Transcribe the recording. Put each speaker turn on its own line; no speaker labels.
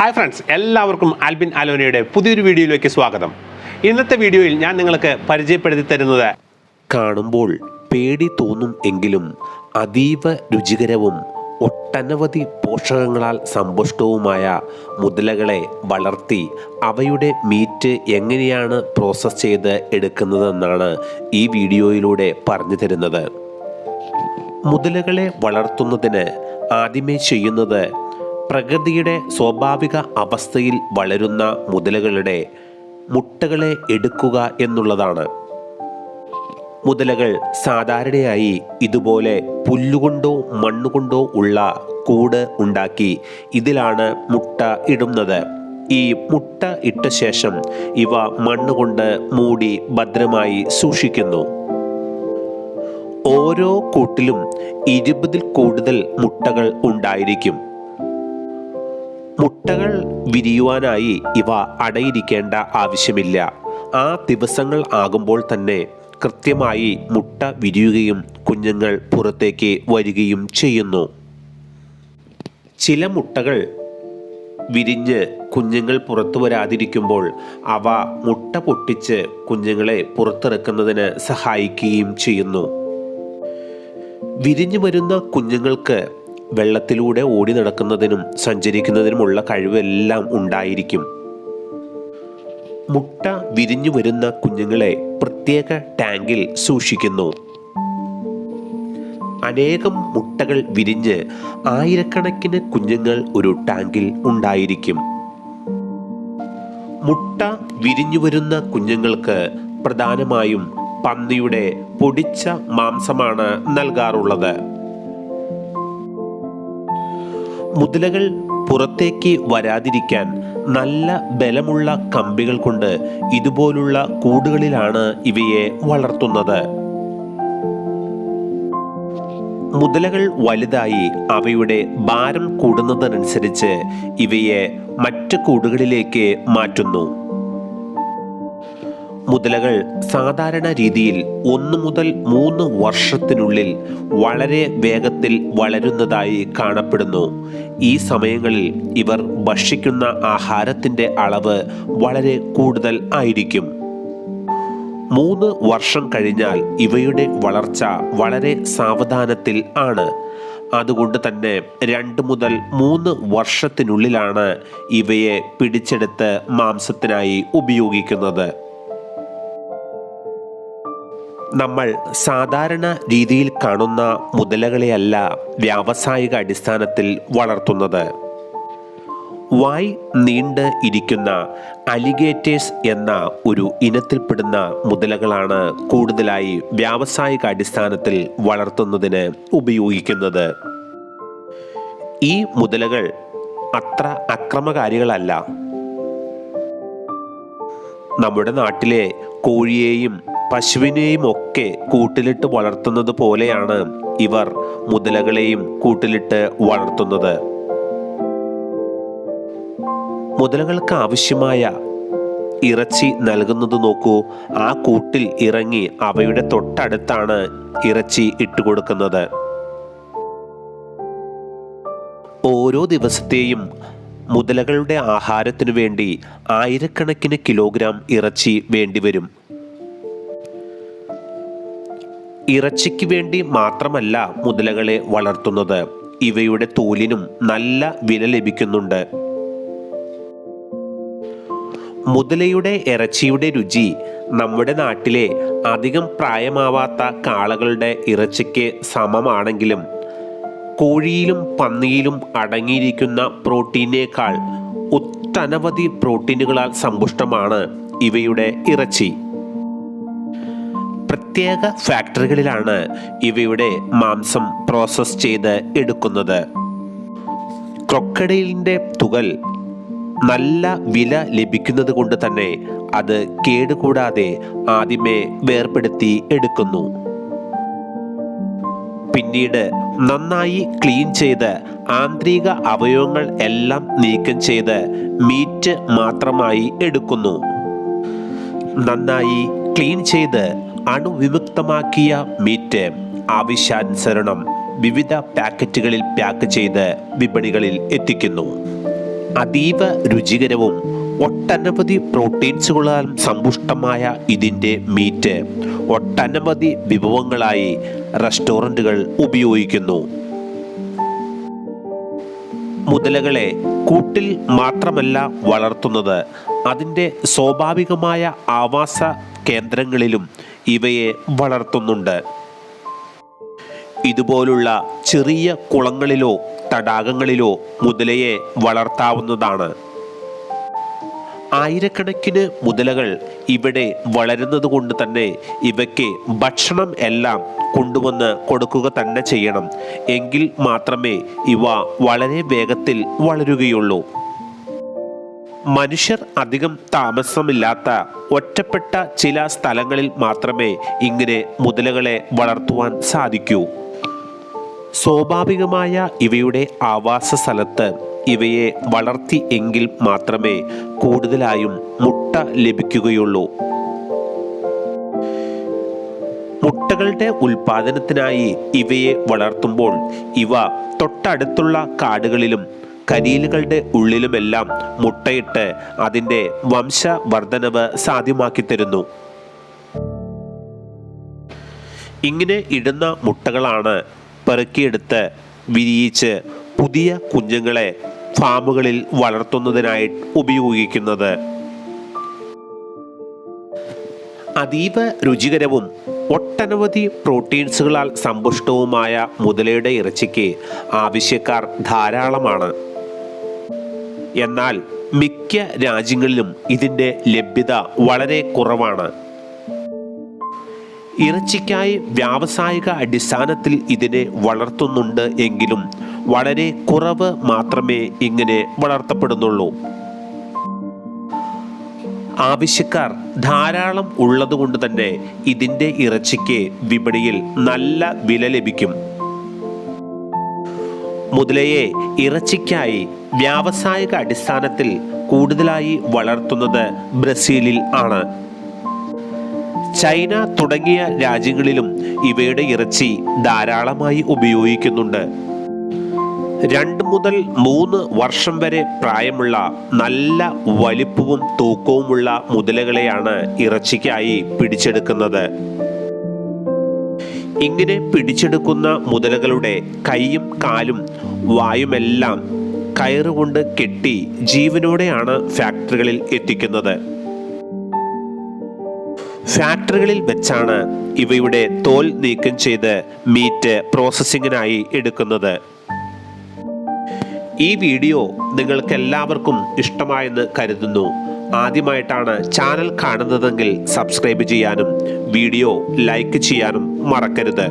Hi friends, എല്ലാവർക്കും ആൽബിൻ അലോനയുടെ പുതിയൊരു വീഡിയോയിലേക്ക് സ്വാഗതം. ഇന്നത്തെ വീഡിയോയിൽ ഞാൻ നിങ്ങൾക്ക് പരിചയപ്പെടുത്തി തരുന്നത്
കാണുമ്പോൾ പേടി തോന്നും എങ്കിലും അതീവ രുചികരവും ഒട്ടനവധി പോഷകങ്ങളാൽ സമ്പുഷ്ടവുമായ മുതലകളെ വളർത്തി അവയുടെ മീറ്റ് എങ്ങനെയാണ് പ്രോസസ്സ് ചെയ്ത് എടുക്കുന്നതെന്നാണ് ഈ വീഡിയോയിലൂടെ പറഞ്ഞു തരുന്നത്. മുതലകളെ വളർത്തുന്നതിന് ആദ്യമേ ചെയ്യുന്നത് പ്രകൃതിയുടെ സ്വാഭാവിക അവസ്ഥയിൽ വളരുന്ന മുതലകളുടെ മുട്ടകളെ എടുക്കുക എന്നുള്ളതാണ്. മുതലകൾ സാധാരണയായി ഇതുപോലെ പുല്ലുകൊണ്ടോ മണ്ണുകൊണ്ടോ ഉള്ള കൂട് ഉണ്ടാക്കി ഇതിലാണ് മുട്ട ഇടുന്നത്. ഈ മുട്ട ഇട്ട ശേഷം ഇവ മണ്ണുകൊണ്ട് മൂടി ഭദ്രമായി സൂക്ഷിക്കുന്നു. ഓരോ കൂട്ടിലും 20-ൽ കൂടുതൽ മുട്ടകൾ ഉണ്ടായിരിക്കും. മുട്ടകൾ വിരിയുവാനായി ഇവ അടയിരിക്കേണ്ട ആവശ്യമില്ല. ആ ദിവസങ്ങൾ ആകുമ്പോൾ തന്നെ കൃത്യമായി മുട്ട വിരിയുകയും കുഞ്ഞുങ്ങൾ പുറത്തേക്ക് വരികയും ചെയ്യുന്നു. ചില മുട്ടകൾ വിരിഞ്ഞ് കുഞ്ഞുങ്ങൾ പുറത്തു വരാതിരിക്കുമ്പോൾ അവ മുട്ട പൊട്ടിച്ച് കുഞ്ഞുങ്ങളെ പുറത്തിറക്കുന്നതിന് സഹായിക്കുകയും ചെയ്യുന്നു. വിരിഞ്ഞു വരുന്ന കുഞ്ഞുങ്ങൾക്ക് വെള്ളത്തിലൂടെ ഓടി നടക്കുന്നതിനും സഞ്ചരിക്കുന്നതിനുമുള്ള കഴിവെല്ലാം ഉണ്ടായിരിക്കും. മുട്ട വിരിഞ്ഞു വരുന്ന കുഞ്ഞുങ്ങളെ പ്രത്യേക ടാങ്കിൽ സൂക്ഷിക്കുന്നു. അനേകം മുട്ടകൾ വിരിഞ്ഞ് ആയിരക്കണക്കിന് കുഞ്ഞുങ്ങൾ ഒരു ടാങ്കിൽ ഉണ്ടായിരിക്കും. മുട്ട വിരിഞ്ഞു വരുന്ന കുഞ്ഞുങ്ങൾക്ക് പ്രധാനമായും പന്നിയുടെ പൊടിച്ച മാംസമാണ് നൽകാറുള്ളത്. മുതലകൾ പുറത്തേക്ക് വരാതിരിക്കാൻ നല്ല ബലമുള്ള കമ്പികൾ കൊണ്ട് ഇതുപോലുള്ള കൂടുകളിലാണ് ഇവയെ വളർത്തുന്നത്. മുതലകൾ വലുതായി അവയുടെ ഭാരം കൂടുന്നതനുസരിച്ച് ഇവയെ മറ്റ് കൂടുകളിലേക്ക് മാറ്റുന്നു. മുതലകൾ സാധാരണ രീതിയിൽ 1 മുതൽ 3 വർഷത്തിനുള്ളിൽ വളരെ വേഗത്തിൽ വളരുന്നതായി കാണപ്പെടുന്നു. ഈ സമയങ്ങളിൽ ഇവർ ഭക്ഷിക്കുന്ന ആഹാരത്തിൻ്റെ അളവ് വളരെ കൂടുതൽ ആയിരിക്കും. 3 വർഷം കഴിഞ്ഞാൽ ഇവയുടെ വളർച്ച വളരെ സാവധാനത്തിൽ ആണ്. അതുകൊണ്ട് തന്നെ 2 മുതൽ 3 വർഷത്തിനുള്ളിലാണ് ഇവയെ പിടിച്ചെടുത്ത് മാംസത്തിനായി ഉപയോഗിക്കുന്നത്. നമ്മൾ സാധാരണ രീതിയിൽ കാണുന്ന മുതലകളെയല്ല വ്യാവസായിക അടിസ്ഥാനത്തിൽ വളർത്തുന്നത്. വായ് നീണ്ട് ഇരിക്കുന്ന അലിഗേറ്റേഴ്സ് എന്ന ഒരു ഇനത്തിൽപ്പെടുന്ന മുതലകളാണ് കൂടുതലായി വ്യാവസായിക അടിസ്ഥാനത്തിൽ വളർത്തുന്നതിന് ഉപയോഗിക്കുന്നത്. ഈ മുതലകൾ അത്ര അക്രമകാരികളല്ല. നമ്മുടെ നാട്ടിലെ കോഴിയെയും പശുവിനെയും ഒക്കെ കൂട്ടിലിട്ട് വളർത്തുന്നത് പോലെയാണ് ഇവർ മുതലകളെയും കൂട്ടിലിട്ട് വളർത്തുന്നത്. മുതലകൾക്ക് ആവശ്യമായ ഇറച്ചി നൽകുന്നത് നോക്കൂ. ആ കൂട്ടിൽ ഇറങ്ങി അവയുടെ തൊട്ടടുത്താണ് ഇറച്ചി ഇട്ടുകൊടുക്കുന്നത്. ഓരോ ദിവസത്തെയും മുതലകളുടെ ആഹാരത്തിനു വേണ്ടി ആയിരക്കണക്കിന് കിലോഗ്രാം ഇറച്ചി വേണ്ടിവരും. ഇറച്ചിക്ക് വേണ്ടി മാത്രമല്ല മുതലകളെ വളർത്തുന്നത്. ഇവയുടെ തോലിനും നല്ല വില ലഭിക്കുന്നുണ്ട്. മുതലയുടെ ഇറച്ചിയുടെ രുചി നമ്മുടെ നാട്ടിലെ അധികം പ്രായമാവാത്ത കാളകളുടെ ഇറച്ചിക്ക് സമമാണെങ്കിലും കോഴിയിലും പന്നിയിലും അടങ്ങിയിരിക്കുന്ന പ്രോട്ടീനേക്കാൾ ഒട്ടനവധി പ്രോട്ടീനുകളാൽ സമ്പുഷ്ടമാണ് ഇവയുടെ ഇറച്ചി. പ്രത്യേക ഫാക്ടറികളിലാണ് ഇവയുടെ മാംസം പ്രോസസ് ചെയ്ത് എടുക്കുന്നത്. ക്രൊക്കഡൈലിൻ്റെ തുകൽ നല്ല വില ലഭിക്കുന്നത് കൊണ്ട് തന്നെ അത് കേടുകൂടാതെ ആദ്യമേ വേർപെടുത്തി എടുക്കുന്നു. പിന്നീട് നന്നായി ക്ലീൻ ചെയ്ത് ആന്തരിക അവയവങ്ങൾ എല്ലാം നീക്കം ചെയ്ത് മീറ്റ് മാത്രമായി എടുക്കുന്നു. നന്നായി ക്ലീൻ ചെയ്ത് അണുവിമുക്തമാക്കിയ മീറ്റ് ആവശ്യാനുസരണം വിവിധ പാക്കറ്റുകളിൽ പാക്ക് ചെയ്ത് വിപണികളിൽ എത്തിക്കുന്നു. അതീവ രുചികരവും ഒട്ടനവധി പ്രോട്ടീൻസുകളാൽ സമ്പുഷ്ടമായ ഇതിൻ്റെ മീറ്റ് ഒട്ടനവധി വിഭവങ്ങളായി റെസ്റ്റോറൻറ്റുകൾ ഉപയോഗിക്കുന്നു. മുതലകളെ കൂട്ടിൽ മാത്രമല്ല വളർത്തുന്നത്, അതിൻ്റെ സ്വാഭാവികമായ ആവാസ കേന്ദ്രങ്ങളിലും ഇവയെ വളർത്തുന്നുണ്ട്. ഇതുപോലുള്ള ചെറിയ കുളങ്ങളിലോ തടാകങ്ങളിലോ മുതലയെ വളർത്താവുന്നതാണ്. ആയിരക്കണക്കിന് മുതലകൾ ഇവിടെ വളരുന്നത് കൊണ്ട് തന്നെ ഇവയ്ക്ക് ഭക്ഷണം എല്ലാം കൊണ്ടുവന്ന് കൊടുക്കുക തന്നെ ചെയ്യണം. എങ്കിൽ മാത്രമേ ഇവ വളരെ വേഗത്തിൽ വളരുകയുള്ളൂ. മനുഷ്യർ അധികം താമസമില്ലാത്ത ഒറ്റപ്പെട്ട ചില സ്ഥലങ്ങളിൽ മാത്രമേ ഇങ്ങനെ മുതലകളെ വളർത്തുവാൻ സാധിക്കൂ. സ്വാഭാവികമായ ഇവയുടെ ആവാസ സ്ഥലത്ത് ഇവയെ വളർത്തി എങ്കിൽ മാത്രമേ കൂടുതലായും മുട്ട ലഭിക്കുകയുള്ളൂ. മുട്ടകളുടെ ഉൽപാദനത്തിനായി ഇവയെ വളർത്തുമ്പോൾ ഇവ തൊട്ടടുത്തുള്ള കാടുകളിലും കരിയിലുകളുടെ ഉള്ളിലുമെല്ലാം മുട്ടയിട്ട് അതിൻ്റെ വംശവർദ്ധനവ് സാധ്യമാക്കി തരുന്നു. ഇങ്ങനെ ഇടുന്ന മുട്ടകളാണ് പെറുക്കിയെടുത്ത് വിരിയിച്ച് പുതിയ കുഞ്ഞുങ്ങളെ ഫാമുകളിൽ വളർത്തുന്നതിനായി ഉപയോഗിക്കുന്നത്. അതീവ രുചികരവും ഒട്ടനവധി പ്രോട്ടീൻസുകളാൽ സമ്പുഷ്ടവുമായ മുതലയുടെ ഇറച്ചിക്ക് ആവശ്യക്കാർ ധാരാളമാണ്. എന്നാൽ മിക്ക രാജ്യങ്ങളിലും ഇതിൻ്റെ ലഭ്യത വളരെ കുറവാണ്. ഇറച്ചിക്കായി വ്യാവസായിക അടിസ്ഥാനത്തിൽ ഇതിനെ വളർത്തുന്നുണ്ട് എങ്കിലും വളരെ കുറവ് മാത്രമേ ഇങ്ങനെ വളർത്തപ്പെടുന്നുള്ളൂ. ആവശ്യക്കാർ ധാരാളം ഉള്ളതുകൊണ്ട് തന്നെ ഇതിൻ്റെ ഇറച്ചിക്ക് വിപണിയിൽ നല്ല വില ലഭിക്കും. മുതലയെ ഇറച്ചിക്കായി വ്യാവസായിക അടിസ്ഥാനത്തിൽ കൂടുതലായി വളർത്തുന്നത് ബ്രസീലിൽ ആണ്. ചൈന തുടങ്ങിയ രാജ്യങ്ങളിലും ഇവയുടെ ഇറച്ചി ധാരാളമായി ഉപയോഗിക്കുന്നുണ്ട്. 2 മുതൽ 3 വർഷം വരെ പ്രായമുള്ള നല്ല വലിപ്പവും തൂക്കവുമുള്ള മുതലകളെയാണ് ഇറച്ചിക്കായി പിടിച്ചെടുക്കുന്നത്. ഇങ്ങനെ പിടിച്ചെടുക്കുന്ന മുതലകളുടെ കൈയും കാലും വായുമെല്ലാം കയറുകൊണ്ട് കെട്ടി ജീവനോടെയാണ് ഫാക്ടറികളിൽ എത്തിക്കുന്നത്. ഫാക്ടറികളിൽ വെച്ചാണ് ഇവയുടെ തോൽ നീക്കം ചെയ്ത് മീറ്റ് പ്രോസസ്സിങ്ങിനായി എടുക്കുന്നത്. ഈ വീഡിയോ നിങ്ങൾക്ക് എല്ലാവർക്കും ഇഷ്ടമായെന്ന് കരുതുന്നു. ആദ്യമായിട്ടാണ് ചാനൽ കാണുന്നതെങ്കിൽ സബ്സ്ക്രൈബ് ചെയ്യാനും വീഡിയോ ലൈക്ക് ചെയ്യാനും മറക്കരുത്.